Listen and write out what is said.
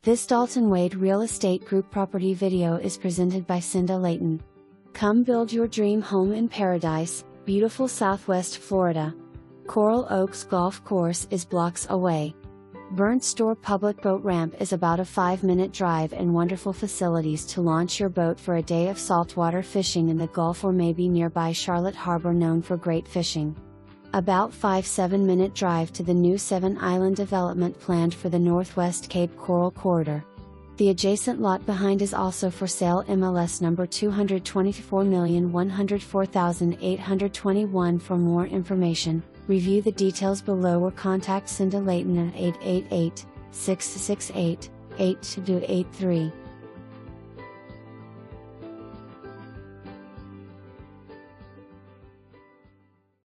This Dalton Wade Real Estate Group property video is presented by Cinda Layton. Come build your dream home in paradise, beautiful Southwest Florida. Coral Oaks Golf Course is blocks away. Burnt Store Public Boat Ramp is about a 5-minute drive and wonderful facilities to launch your boat for a day of saltwater fishing in the Gulf or maybe nearby Charlotte Harbour, known for great fishing. About 5-7-minute drive to the new 7-island development planned for the Northwest Cape Coral Corridor. The adjacent lot behind is also for sale. MLS number 224,104,821. For more information, review the details below or contact Cinda Layton at 888-668-8283.